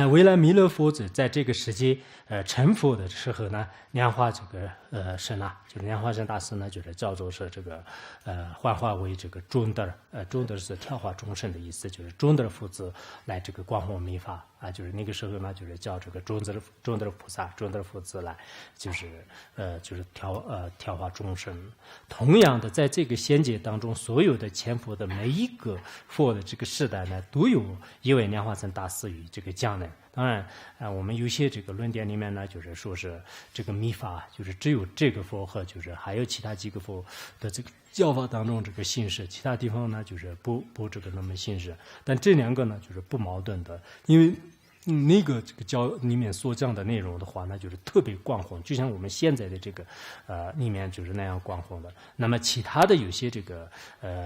为了弥勒佛子在这个时间成佛的时候呢，莲花这个神啊，就是莲花生大师呢，就是叫做是这个幻化为这个中德，中德是调化众生的意思，就是中德父子来这个观宏密法啊，就是那个时候呢，就是叫这个中德菩萨、中德父子来，就是调化众生。同样的，在这个仙界当中，所有的前佛的每一个佛的这个世代呢，都有一位莲花生大师与这个将来。当然，我们有些这个论点里面呢，就是说是这个密法，就是只有这个佛和就是还有其他几个佛的这个教法当中这个信使，其他地方呢就是不这个那么信使。但这两个呢就是不矛盾的，因为那个这个教里面所讲的内容的话呢，就是特别广宏，就像我们现在的这个里面就是那样广宏的。那么其他的有些这个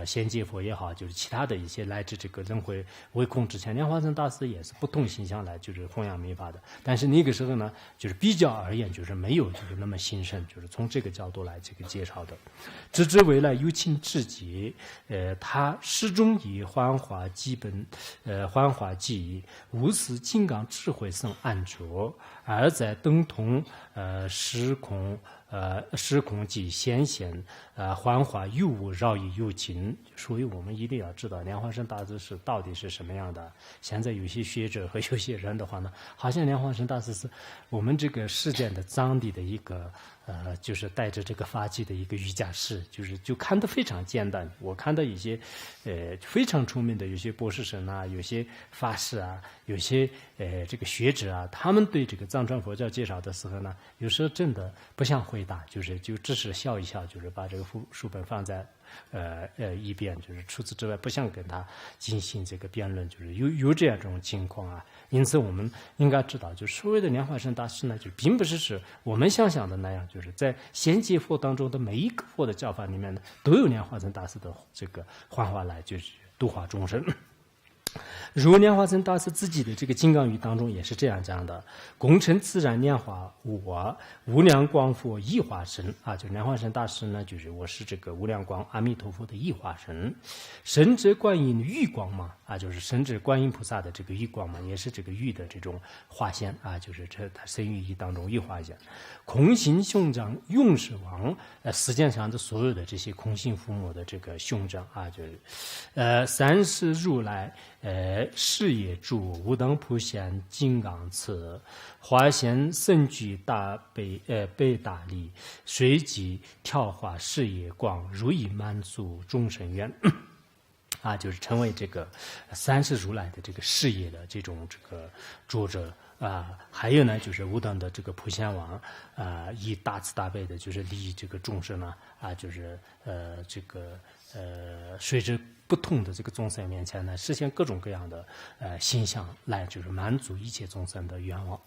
仙界佛也好，就是其他的一些来自这个轮回唯空之前，莲花生大师也是不同形象来就是弘扬密法的。但是那个时候呢，就是比较而言，就是没有就是那么兴盛，就是从这个角度来这个介绍的。直至未来有情至极，他始终以幻化基本，幻化记忆，无私金刚智慧生安着，而在等同时空即显现，幻化有无绕以有情。所以我们一定要知道莲花生大师是到底是什么样的。现在有些学者和有些人的话呢，好像莲花生大师是我们这个世间的藏地的一个就是带着这个发髻的一个瑜伽师，就看得非常简单。我看到一些非常出名的有些博士生啊，有些法师啊，有些这个学者啊，他们对这个藏传佛教介绍的时候呢，有时候真的不想回答，就只是笑一笑，就是把这个书本放在一边，就是除此之外不想跟他进行这个辩论，就是有这样一种情况啊。因此我们应该知道，就是所谓的莲花生大师呢，就并不是我们想象的那样，就是在仙界佛当中的每一个佛的教法里面呢，都有莲花生大师的这个幻化来就是度化众生。如莲花生大师自己的这个金刚语当中也是这样讲的：功成自然莲花我无量光佛一化身啊，就莲花生大师呢，就是我是这个无量光阿弥陀佛的一化身，神智观音玉光嘛啊，就是神智观音菩萨的这个玉光嘛，也是这个玉的这种化现啊，就是这他身语义当中玉化现，空行兄长永世王世界上的所有的这些空性父母的这个兄长啊，就是三世如来。事业住无等普贤金刚持，化现身具大悲大力，随即调化事业光，如以满足众生愿。啊，就是成为这个三世如来的这个事业的这种这个作者啊，还有呢，就是无等的这个普贤王啊，以大慈大悲的，就是利益这个众生呢啊，就是随着不同的这个众生面前呢，实现各种各样的形象来，就是满足一切众生的愿望。